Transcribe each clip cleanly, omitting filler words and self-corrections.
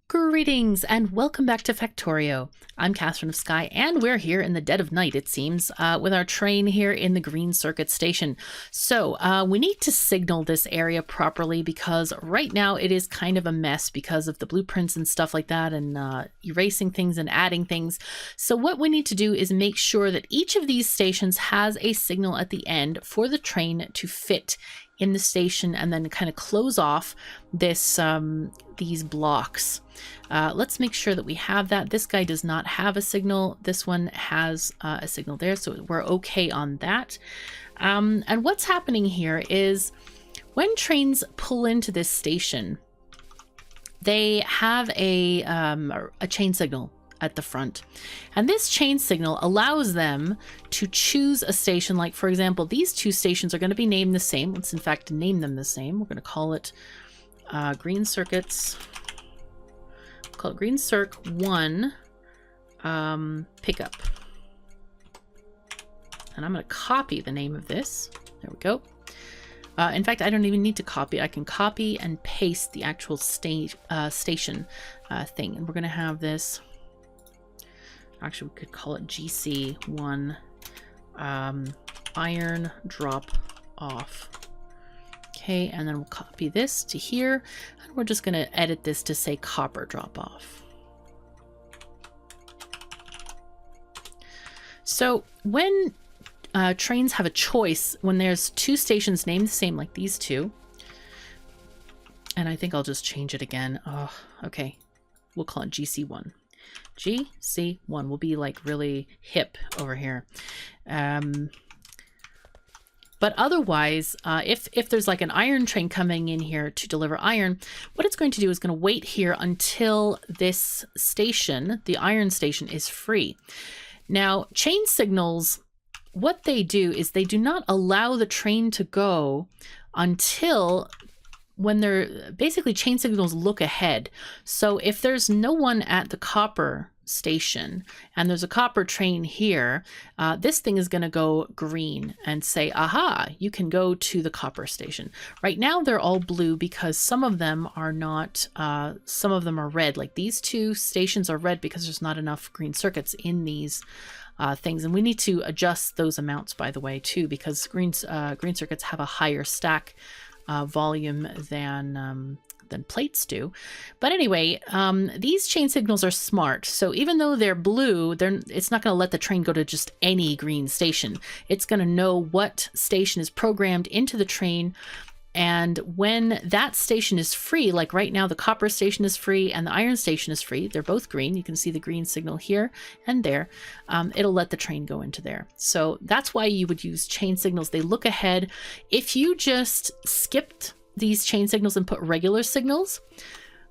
Greetings and welcome back to Factorio. I'm KatherineOfSky and we're here in the dead of night, it seems, with our train here in the green circuit station. So we need to signal this area properly because right now it is kind of a mess because of the blueprints and stuff like that and erasing things and adding things. So what we need to do is make sure that each of these stations has a signal at the end for the train to fit in the station and then kind of close off this these blocks. Let's make sure that we have that. This guy does not have a signal. This one has a signal there, so we're okay on that. And what's happening here is when trains pull into this station, they have a chain signal at the front, and this chain signal allows them to choose a station. Like, for example, these two stations are going to be named the same. Let's in fact name them the same. We're going to call it green circuits. We'll call it green circ 1 pickup, and I'm going to copy the name of this. There we go. In fact, I don't even need to copy. I can copy and paste the actual station thing, and we're going to have this. Actually, we could call it GC1 iron drop off. Okay, and then we'll copy this to here, and we're just going to edit this to say copper drop off. So when trains have a choice, when there's two stations named the same, like these two, and I think I'll just change it again. Oh, okay. We'll call it GC1. GC1 will be like really hip over here. But otherwise, if there's like an iron train coming in here to deliver iron, what it's going to do is going to wait here until this station, the iron station, is free. Now, chain signals, what they do is they do not allow the train to go until when they're basically chain signals look ahead. So if there's no one at the copper station and there's a copper train here, this thing is going to go green and say, aha, you can go to the copper station. Right now they're all blue because some of them are not, some of them are red. Like these two stations are red because there's not enough green circuits in these things. And we need to adjust those amounts, by the way, too, because green circuits have a higher stack volume than plates do. But anyway, these chain signals are smart. So even though they're blue, it's not going to let the train go to just any green station. It's going to know what station is programmed into the train. And when that station is free, like right now, the copper station is free and the iron station is free. They're both green. You can see the green signal here and there. It'll let the train go into there. So that's why you would use chain signals. They look ahead. If you just skipped these chain signals and put regular signals,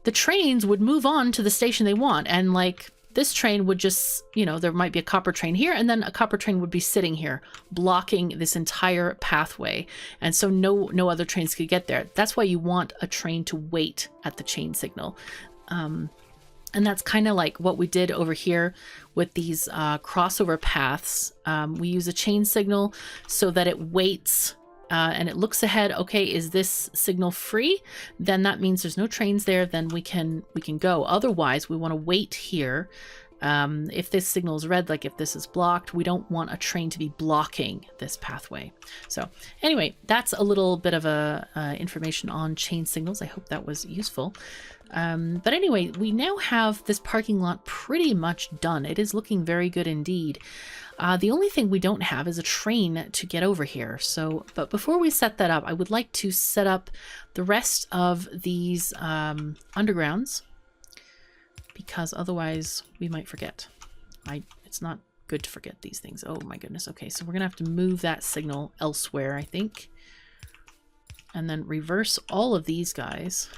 the trains would move on to the station they want. And like this train would just, you know, there might be a copper train here and then a copper train would be sitting here blocking this entire pathway. And so no other trains could get there. That's why you want a train to wait at the chain signal. And that's kind of like what we did over here with these crossover paths. We use a chain signal so that it waits and it looks ahead. Okay, is this signal free? Then that means there's no trains there. Then we can go. Otherwise, we want to wait here. If this signal is red, like if this is blocked, we don't want a train to be blocking this pathway. So anyway, that's a little bit of information on chain signals. I hope that was useful. But anyway, we now have this parking lot pretty much done. It is looking very good indeed. The only thing we don't have is a train to get over here. So, but before we set that up, I would like to set up the rest of these undergrounds, because otherwise we might forget. It's not good to forget these things. Oh my goodness. Okay, so we're gonna have to move that signal elsewhere, I think, and then reverse all of these guys.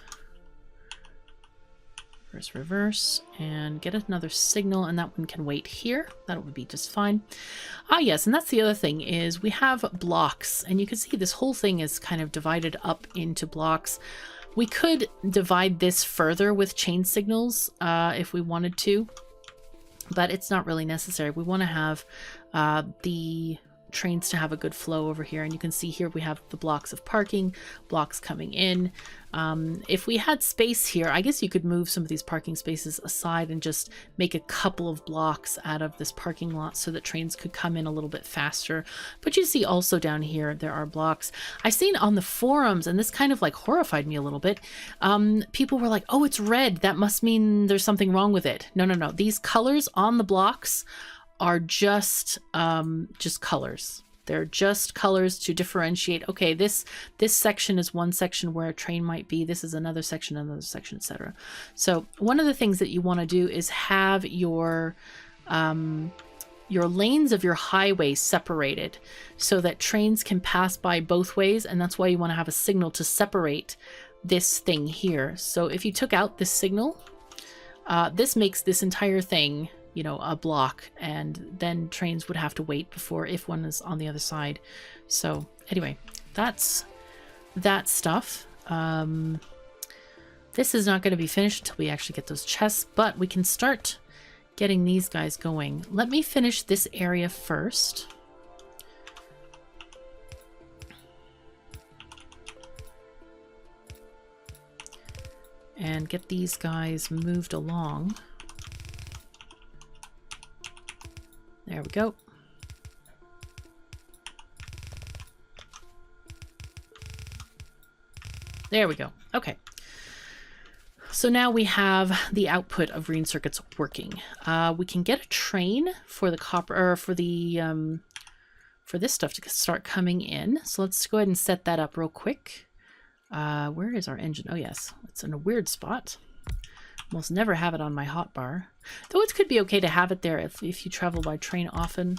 Reverse, and get another signal, and that one can wait here. That would be just fine. Ah, yes, and that's the other thing is we have blocks, and you can see this whole thing is kind of divided up into blocks. We could divide this further with chain signals if we wanted to, but it's not really necessary. We want to have the trains to have a good flow over here. And you can see here we have the blocks of parking, blocks coming in. If we had space here, I guess you could move some of these parking spaces aside and just make a couple of blocks out of this parking lot so that trains could come in a little bit faster. But you see also down here, there are blocks. I've seen on the forums, and this kind of like horrified me a little bit. People were like, oh, it's red. That must mean there's something wrong with it. No, no, no. These colors on the blocks are just colors. They're just colors to differentiate. Okay, this section is one section where a train might be. This is another section, etc. So one of the things that you want to do is have your lanes of your highway separated so that trains can pass by both ways, and that's why you want to have a signal to separate this thing here. So if you took out this signal, this makes this entire thing, you know, a block, and then trains would have to wait before if one is on the other side. So anyway, that's that stuff. This is not going to be finished until we actually get those chests, but we can start getting these guys going. Let me finish this area first. And get these guys moved along. There we go. There we go. Okay. So now we have the output of green circuits working. We can get a train for the copper, or for the for this stuff to start coming in. So let's go ahead and set that up real quick. Where is our engine? Oh yes, it's in a weird spot. Almost never have it on my hotbar. Though it could be okay to have it there if you travel by train often.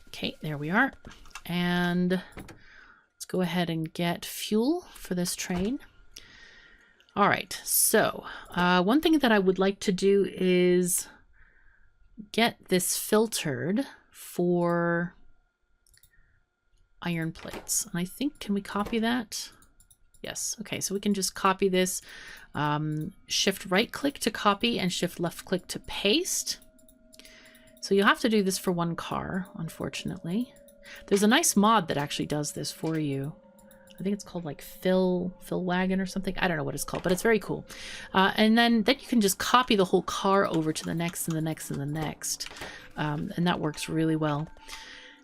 Okay, there we are. And let's go ahead and get fuel for this train. All right, so one thing that I would like to do is get this filtered for iron plates. And I think, can we copy that? Yes. Okay, so we can just copy this. Shift right click to copy and shift left click to paste. So you'll have to do this for one car, unfortunately. There's a nice mod that actually does this for you. I think it's called like Fill Wagon or something. I don't know what it's called, but it's very cool. And then you can just copy the whole car over to the next and the next and the next. And that works really well.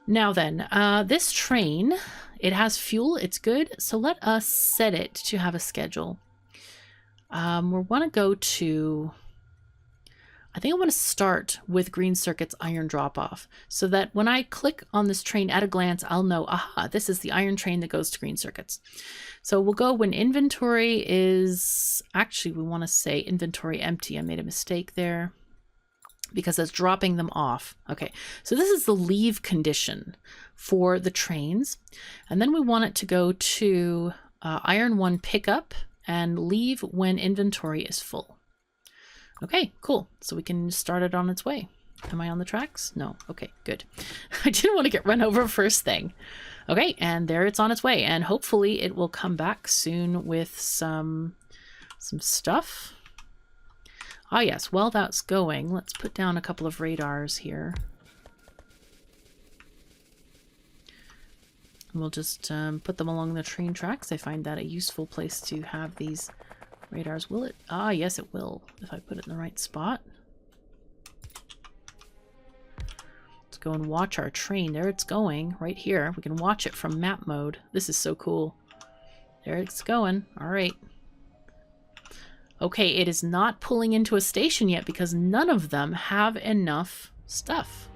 Now then, this train, it has fuel, it's good. So let us set it to have a schedule. We want to go to, I think I want to start with green circuits iron drop off so that when I click on this train at a glance, I'll know, aha, this is the iron train that goes to green circuits. So we'll go when inventory is, actually we want to say inventory empty. I made a mistake there because it's dropping them off. Okay, so this is the leave condition for the trains. And then we want it to go to iron 1 pickup and leave when inventory is full. Okay, cool. So we can start it on its way. Am I on the tracks? No. Okay, good. I didn't want to get run over first thing. Okay, and there it's on its way. And hopefully it will come back soon with some stuff. Ah, yes. While that's going, let's put down a couple of radars here. We'll just put them along the train tracks. I find that a useful place to have these radars. Will it? Ah, yes, it will, if I put it in the right spot. Let's go and watch our train. There it's going, right here. We can watch it from map mode. This is so cool. There it's going. All right. Okay, it is not pulling into a station yet because none of them have enough stuff.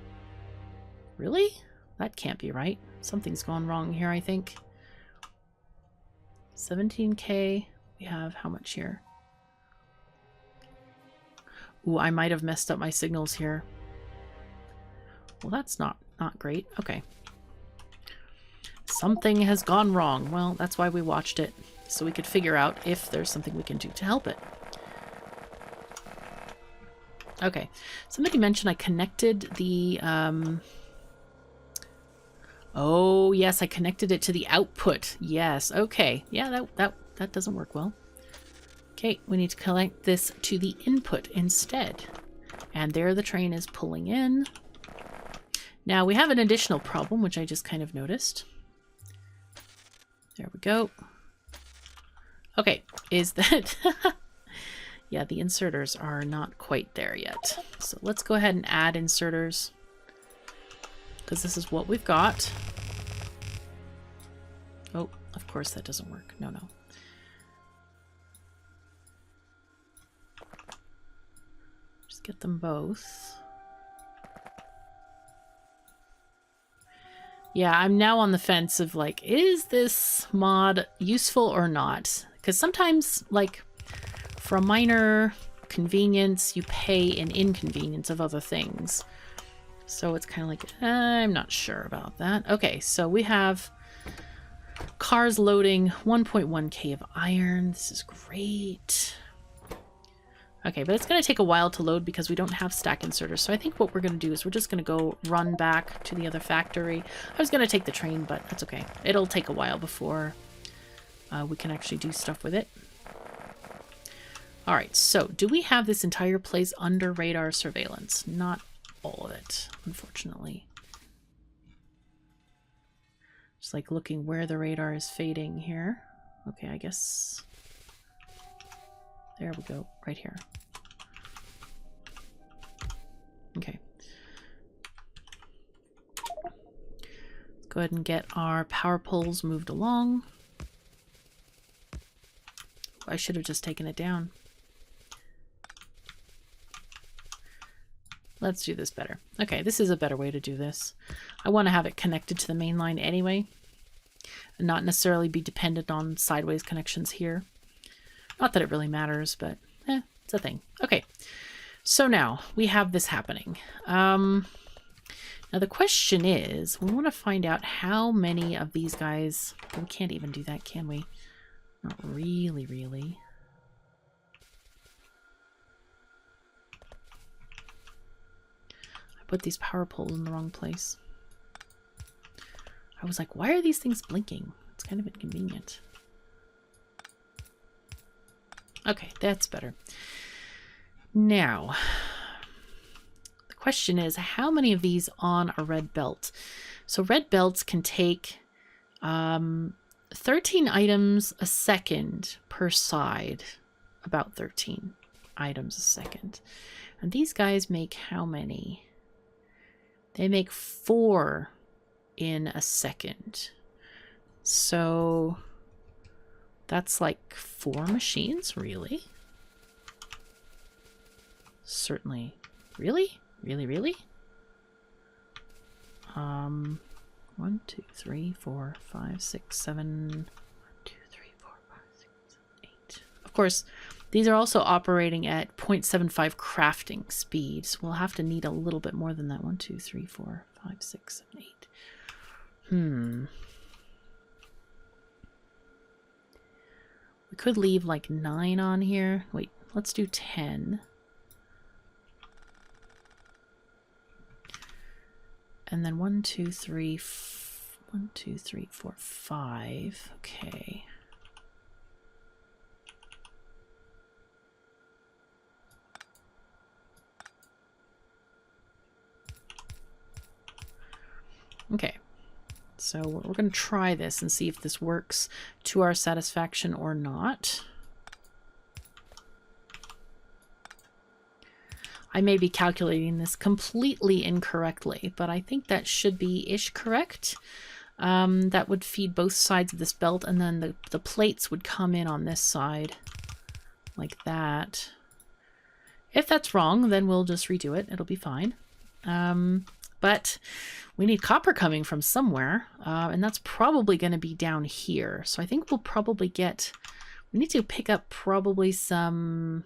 Really? That can't be right. Something's gone wrong here, I think. 17K. We have how much here? Ooh, I might have messed up my signals here. Well, that's not great. Okay. Something has gone wrong. Well, that's why we watched it, so we could figure out if there's something we can do to help it. Okay. Somebody mentioned I connected the... Oh, yes, I connected it to the output. Yes, okay. Yeah, that doesn't work well. Okay, we need to connect this to the input instead. And there the train is pulling in. Now we have an additional problem, which I just kind of noticed. There we go. Okay, is that... yeah, the inserters are not quite there yet. So let's go ahead and add inserters, because this is what we've got. Oh, of course that doesn't work. No, no. Just get them both. Yeah, I'm now on the fence of like, is this mod useful or not? Because sometimes, like, for a minor convenience, you pay an inconvenience of other things. So it's kind of like, I'm not sure about that. Okay, so we have cars loading 1.1k of iron. This is great. Okay, but it's going to take a while to load because we don't have stack inserters. So I think what we're going to do is we're just going to go run back to the other factory. I was going to take the train, but that's okay. It'll take a while before we can actually do stuff with it. All right, so do we have this entire place under radar surveillance? Not all of it, unfortunately. Just like looking where the radar is fading here. Okay, I guess... there we go, right here. Okay. Let's go ahead and get our power poles moved along. I should have just taken it down. Let's do this better. Okay, this is a better way to do this. I want to have it connected to the main line anyway, and not necessarily be dependent on sideways connections here. Not that it really matters, but it's a thing. Okay, so now we have this happening. Now the question is, we want to find out how many of these guys... well, we can't even do that, can we? Not really, really. I put these power poles in the wrong place. I was like, why are these things blinking? It's kind of inconvenient. Okay, that's better. Now, the question is, how many of these on a red belt? So red belts can take 13 items a second per side. About 13 items a second. And these guys make how many? They make 4 in a second. So... that's like 4 machines, really? Certainly. Really? Really, really? 1, 2, 3, 4, 5, 6, 7... 1, 2, 3, 4, 5, 6, 7, 8. Of course, these are also operating at 0.75 crafting speed, so we'll have to need a little bit more than that. 1, 2, 3, 4, 5, 6, 7, 8. We could leave like 9 on here. Wait, let's do 10. And then 1, 2, 3, 1, 2, 3, 4, 5. Okay. Okay. So we're going to try this and see if this works to our satisfaction or not. I may be calculating this completely incorrectly, but I think that should be ish correct. That would feed both sides of this belt, and then the plates would come in on this side like that. If that's wrong, then we'll just redo it. It'll be fine. But we need copper coming from somewhere, and that's probably going to be down here. So I think we'll probably get... we need to pick up probably some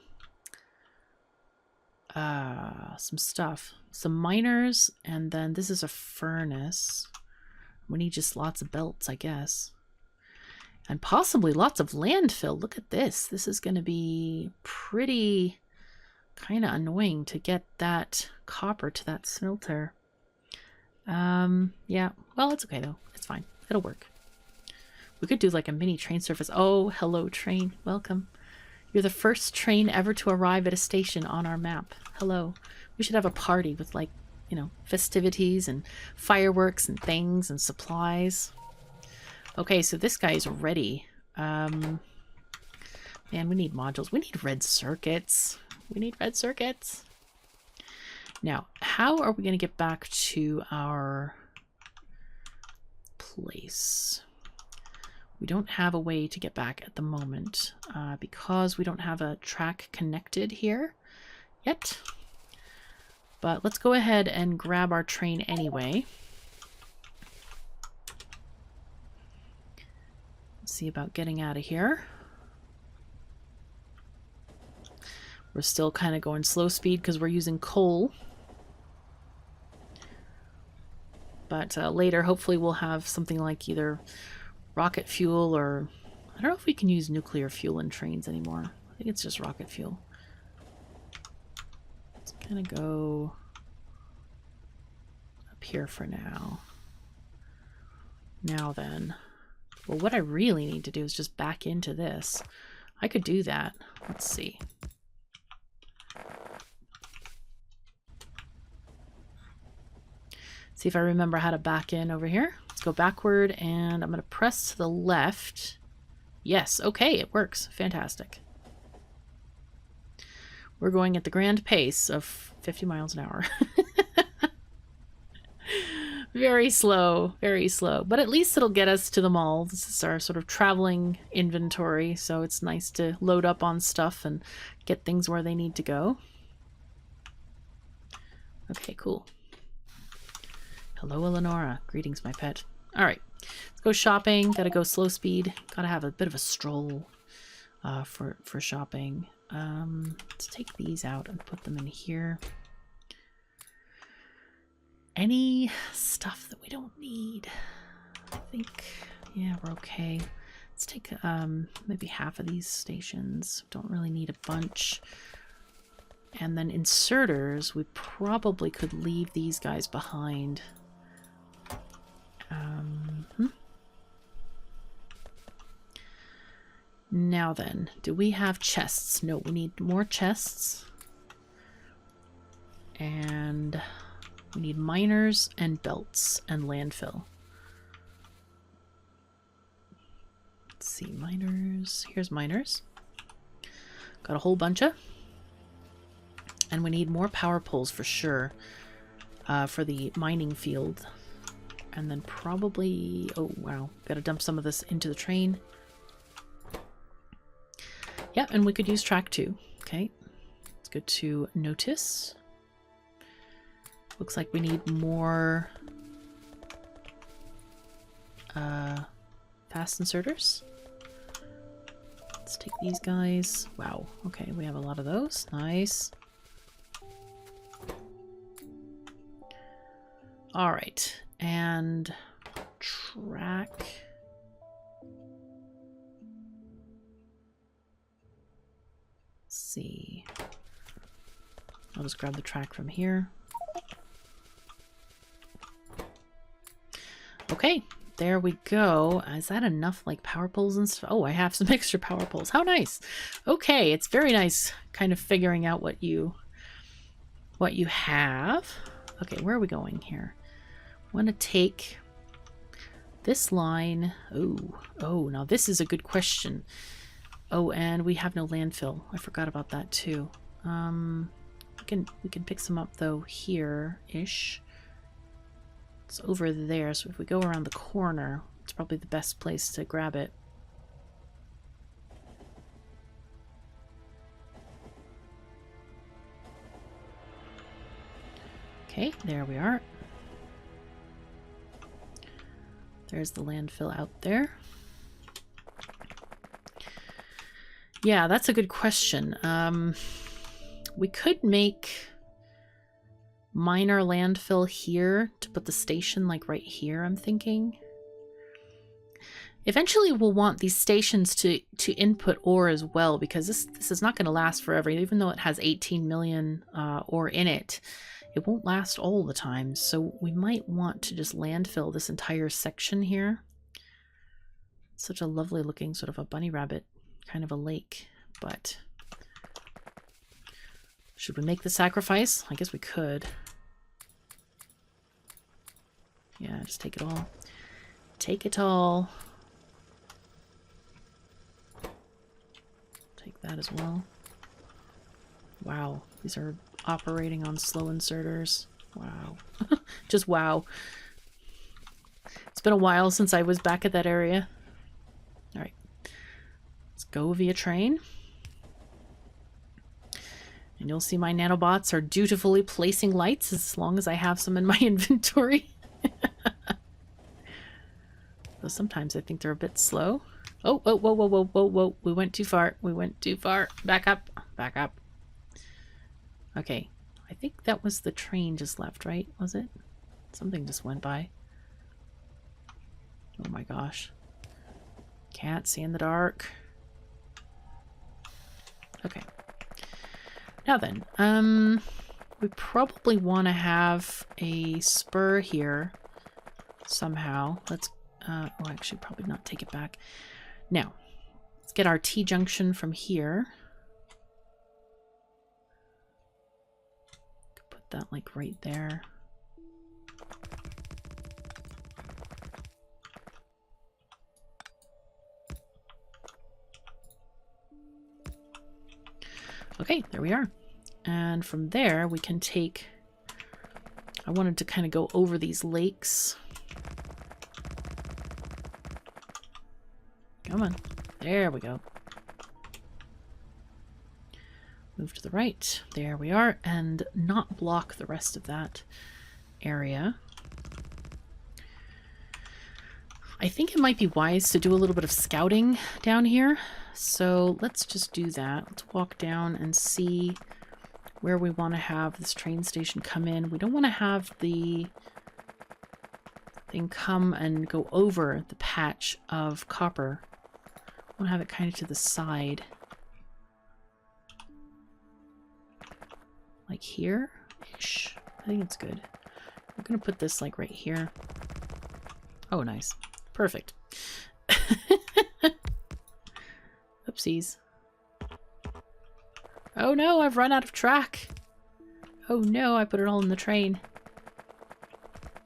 stuff. Some miners, and then this is a furnace. We need just lots of belts, I guess. And possibly lots of landfill. Look at this. This is going to be pretty kind of annoying to get that copper to that smelter. Yeah, well, it's okay though. It's fine. It'll work. We could do like a mini train service. Oh, hello train. Welcome. You're the first train ever to arrive at a station on our map. Hello. We should have a party with like you know, festivities and fireworks and things and supplies. Okay, so this guy is ready. Man, we need modules. We need red circuits. We need red circuits. Now, how are we going to get back to our place? We don't have a way to get back at the moment because we don't have a track connected here yet. But let's go ahead and grab our train anyway. Let's see about getting out of here. We're still kind of going slow speed because we're using coal. But later, hopefully, we'll have something like either rocket fuel or... I don't know if we can use nuclear fuel in trains anymore. I think it's just rocket fuel. Let's kind of go up here for now. Now then. Well, what I really need to do is just back into this. I could do that. Let's see. See if I remember how to back in over here. Let's go backward, and I'm going to press to the left. Yes, okay, it works. Fantastic. We're going at the grand pace of 50 miles an hour. Very slow, very slow. But at least it'll get us to the mall. This is our sort of traveling inventory, so it's nice to load up on stuff and get things where they need to go. Okay, cool. Hello, Eleonora. Greetings, my pet. All right, let's go shopping. Gotta go slow speed. Gotta have a bit of a stroll for shopping. Let's take these out and put them in here. Any stuff that we don't need? I think, yeah, we're okay. Let's take maybe half of these stations. Don't really need a bunch. And then inserters, we probably could leave these guys behind. Now then, do we have chests? No, we need more chests. And we need miners and belts and landfill. Let's see, miners. Here's miners. Got a whole bunch of. And we need more power poles for sure for the mining field. And then probably... Oh, wow. Got to dump some of this into the train. Yeah, and we could use track 2. Okay. It's good to notice. Looks like we need more fast inserters. Let's take these guys. Wow. Okay, we have a lot of those. Nice. All right. And track. Let's see. I'll just grab the track from here. Okay, there we go. Is that enough, like, power poles and stuff? Oh, I have some extra power poles. How nice. Okay, it's very nice kind of figuring out what you have. Okay, where are we going here? I want to take this line. Oh, now this is a good question. Oh, and we have no landfill. I forgot about that too. We can pick some up though here-ish. It's over there, so if we go around the corner, it's probably the best place to grab it. Okay, there we are. There's the landfill out there. Yeah, that's a good question. We could make minor landfill here to put the station like right here, I'm thinking. Eventually we'll want these stations to input ore as well, because this is not going to last forever. Even though it has 18 million ore in it, it won't last all the time. So we might want to just landfill this entire section here. It's such a lovely looking sort of a bunny rabbit kind of a lake, but should we make the sacrifice? I guess we could. Just take it all. Take it all. Take that as well. Wow, these are operating on slow inserters. Wow. Just wow. It's been a while since I was back at that area. All right. Let's go via train. And you'll see my nanobots are dutifully placing lights as long as I have some in my inventory. Though sometimes I think they're a bit slow. Oh, whoa, whoa, whoa, whoa, whoa, whoa. We went too far. We went too far. Back up. Back up. Okay. I think that was the train just left, right? Was it? Something just went by. Oh my gosh. Can't see in the dark. Okay. Now then, we probably want to have a spur here somehow. Let's, oh, actually probably not take it back. Now, let's get our T-junction from here. Put that like right there. Okay, there we are. And from there, we can take... I wanted to kind of go over these lakes. Come on. There we go. Move to the right. There we are. And not block the rest of that area. I think it might be wise to do a little bit of scouting down here. So let's just do that. Let's walk down and see where we want to have this train station come in. We don't want to have the thing come and go over the patch of copper. I want to have it kind of to the side. Like here-ish. I think it's good. I'm going to put this like right here. Oh, nice. Perfect. Oopsies. Oh no, I've run out of track. Oh no, I put it all in the train.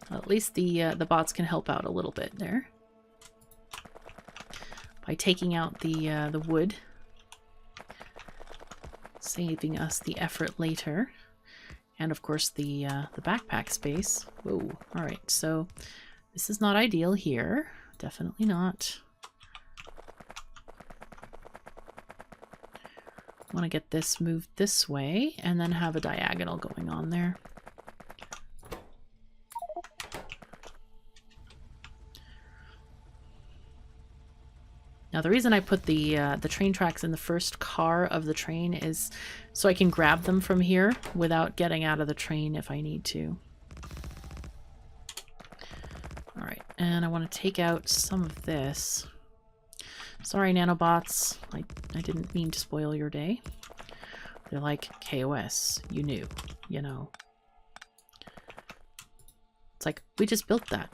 Well, at least the bots can help out a little bit there. By taking out the wood. Saving us the effort later. And of course the backpack space. Whoa, alright, so this is not ideal here. Definitely not. I want to get this moved this way and then have a diagonal going on there. Now the reason I put the train tracks in the first car of the train is so I can grab them from here without getting out of the train if I need to. Alright, and I want to take out some of this. Sorry, nanobots. I didn't mean to spoil your day. They're like, KOS, you knew, you know. It's like, we just built that.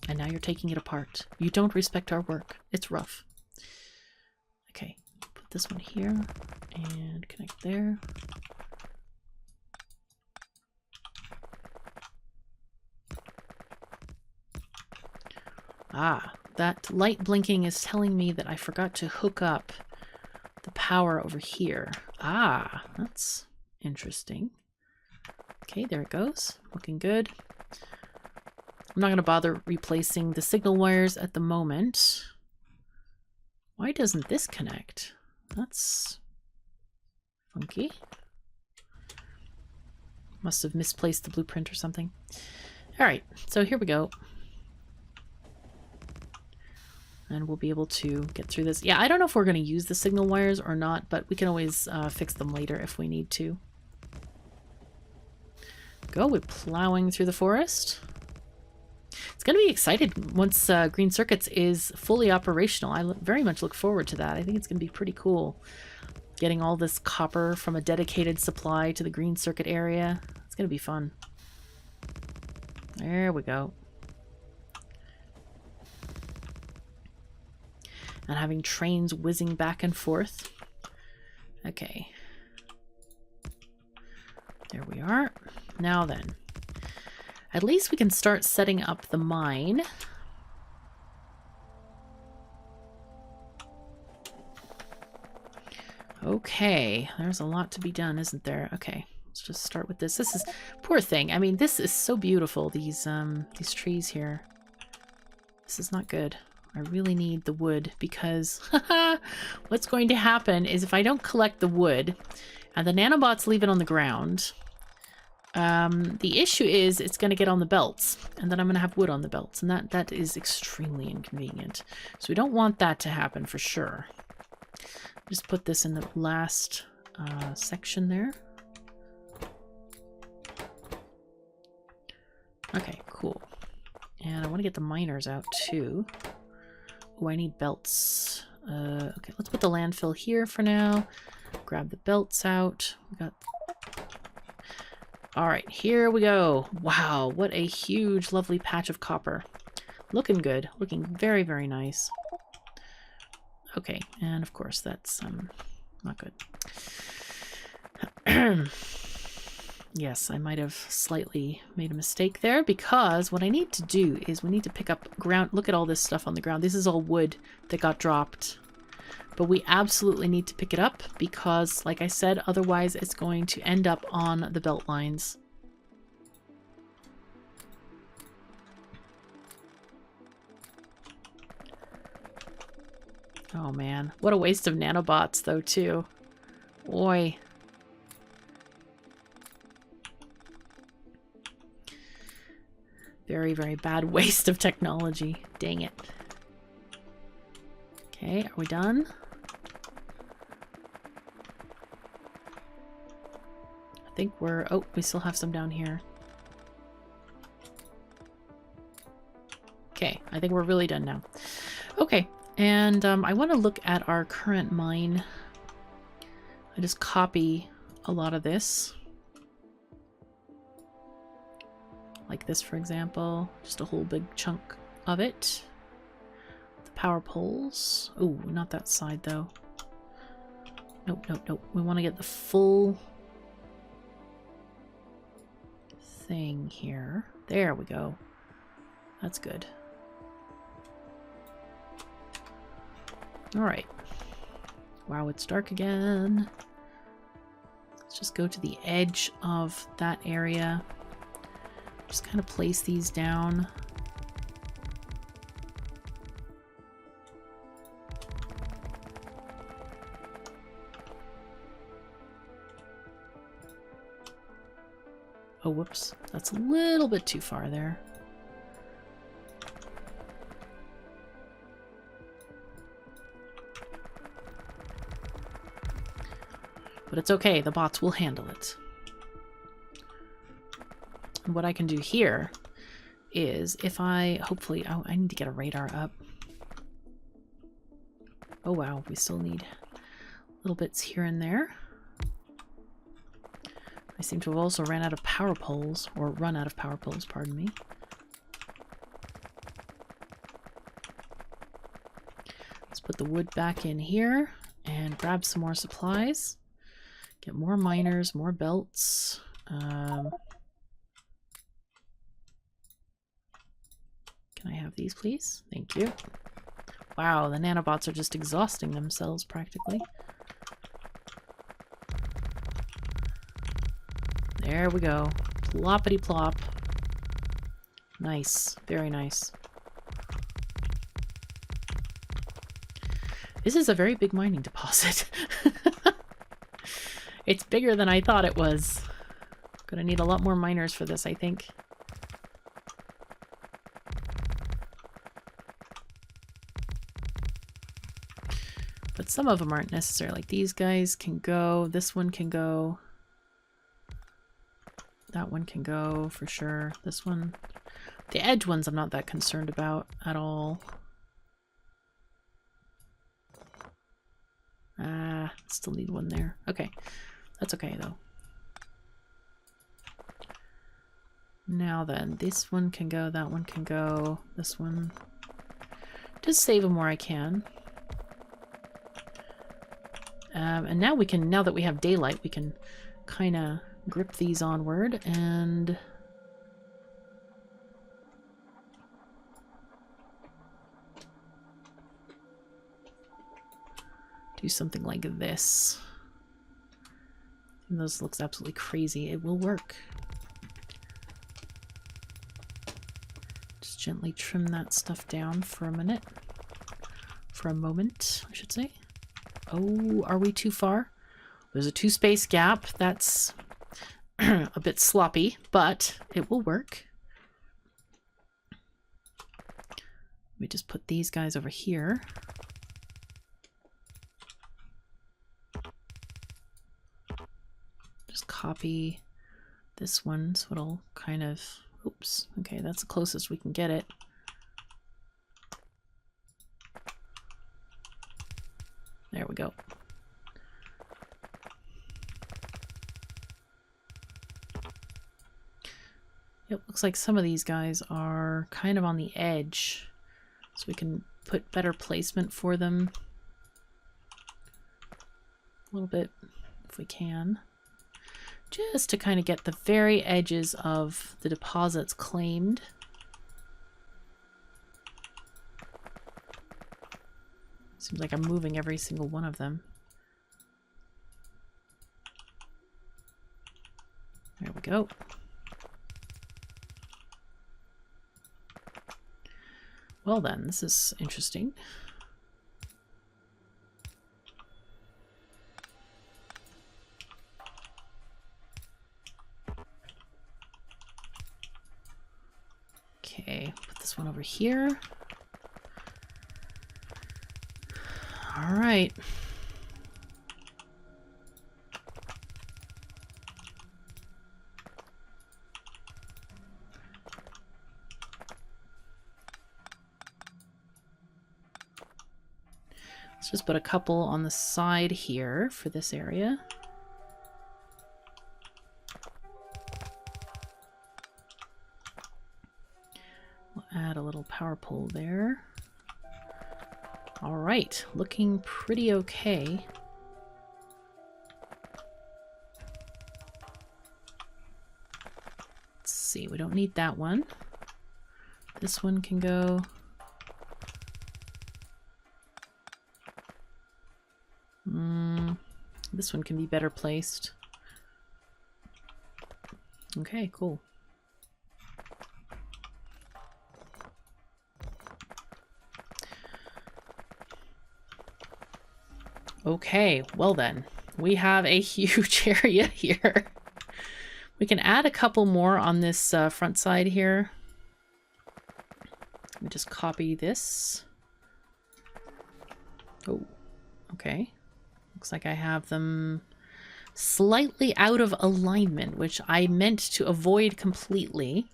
And now you're taking it apart. You don't respect our work. It's rough. Okay, put this one here and connect there. Ah, that light blinking is telling me that I forgot to hook up the power over here. Ah, that's interesting. Okay, there it goes. Looking good. I'm not going to bother replacing the signal wires at the moment. Why doesn't this connect? That's funky. Must have misplaced the blueprint or something. All right, so here we go. And we'll be able to get through this. Yeah, I don't know if we're going to use the signal wires or not, but we can always fix them later if we need to. Go, we're plowing through the forest. It's going to be excited once Green Circuits is fully operational. I very much look forward to that. I think it's going to be pretty cool. Getting all this copper from a dedicated supply to the Green Circuit area. It's going to be fun. There we go. And having trains whizzing back and forth. Okay. There we are. Now then. At least we can start setting up the mine. Okay, there's a lot to be done, isn't there? Okay, let's just start with this. This is, poor thing. I mean, this is so beautiful, these trees here. This is not good. I really need the wood because what's going to happen is if I don't collect the wood and the nanobots leave it on the ground, the issue is it's going to get on the belts, and then I'm going to have wood on the belts, and that is extremely inconvenient. So we don't want that to happen for sure. Just put this in the last section there. Okay, cool. And I want to get the miners out too. Oh, I need belts. Okay, let's put the landfill here for now. Grab the belts out. We got... All right, here we go. Wow, what a huge, lovely patch of copper. Looking good. Looking very, very nice. Okay, and of course that's not good. Yes, I might have slightly made a mistake there, because what I need to do is we need to pick up ground. Look at all this stuff on the ground. This is all wood that got dropped. But we absolutely need to pick it up because, like I said, otherwise it's going to end up on the belt lines. Oh man, what a waste of nanobots though too. Oi. Very, very bad waste of technology. Dang it. Okay, are we done? I think we're... Oh, we still have some down here. Okay, I think we're really done now. Okay, and I want to look at our current mine. I just copy a lot of this. Like this, for example. Just a whole big chunk of it. The power poles. Oh, not that side, though. Nope, nope, nope. We want to get the full thing here. There we go. That's good. Alright. Wow, it's dark again. Let's just go to the edge of that area. Just kind of place these down. Oh, whoops. That's a little bit too far there. But it's okay. The bots will handle it. And what I can do here is if I hopefully... Oh, I need to get a radar up. Oh, wow. We still need little bits here and there. I seem to have also ran out of power poles, or run out of power poles, pardon me. Let's put the wood back in here and grab some more supplies. Get more miners, more belts. Can I have these, please? Thank you. Wow, the nanobots are just exhausting themselves, practically. There we go. Ploppity plop. Nice. Very nice. This is a very big mining deposit. It's bigger than I thought it was. Gonna need a lot more miners for this, I think. But some of them aren't necessary. Like these guys can go. This one can go. That one can go for sure. This one. The edge ones I'm not that concerned about at all. Ah, still need one there. Okay. That's okay though. Now then, this one can go, that one can go, this one. Just save them where I can. And now we can, now that we have daylight, we can kind of grip these onward and do something like this. And this looks absolutely crazy. It will work. Just gently trim that stuff down for a minute. For a moment, I should say. Oh, are we too far? There's a 2-space gap. That's a bit sloppy, but it will work. Let me just put these guys over here. Just copy this one so it'll kind of, oops, okay, that's the closest we can get it. There we go. It looks like some of these guys are kind of on the edge, so we can put better placement for them. A little bit, if we can. Just to kind of get the very edges of the deposits claimed. Seems like I'm moving every single one of them. There we go. Well then, this is interesting. Okay, put this one over here. All right. Let's just put a couple on the side here for this area. We'll add a little power pole there. All right, looking pretty okay. Let's see, we don't need that one. This one can go. This one can be better placed. Okay, cool. Okay, well then, we have a huge area here. We can add a couple more on this front side here. Let me just copy this. Oh, okay. Looks like I have them slightly out of alignment, which I meant to avoid completely.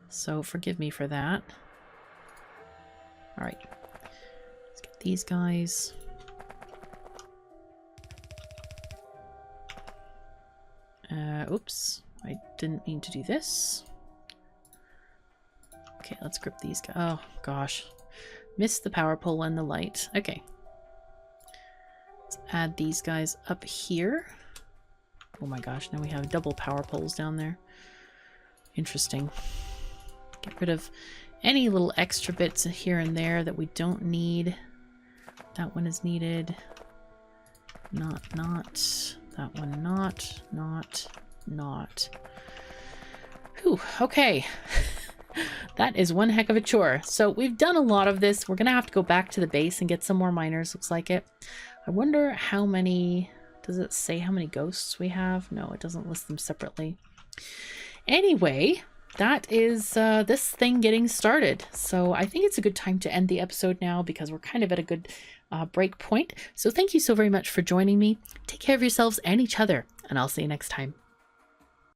So forgive me for that. All right, let's get these guys. Oops, I didn't mean to do this. Okay, let's grip these guys. Oh gosh, missed the power pole and the light. Okay. Let's add these guys up here. Oh my gosh, now we have double power poles down there. Interesting. Get rid of any little extra bits here and there that we don't need. That one is needed. Not. That one not. Whew, okay. That is one heck of a chore. So we've done a lot of this. We're gonna have to go back to the base and get some more miners, looks like it. I wonder how many, does it say how many ghosts we have? No, it doesn't list them separately. Anyway, that is this thing getting started. So I think it's a good time to end the episode now because we're kind of at a good break point. So thank you so very much for joining me. Take care of yourselves and each other, and I'll see you next time.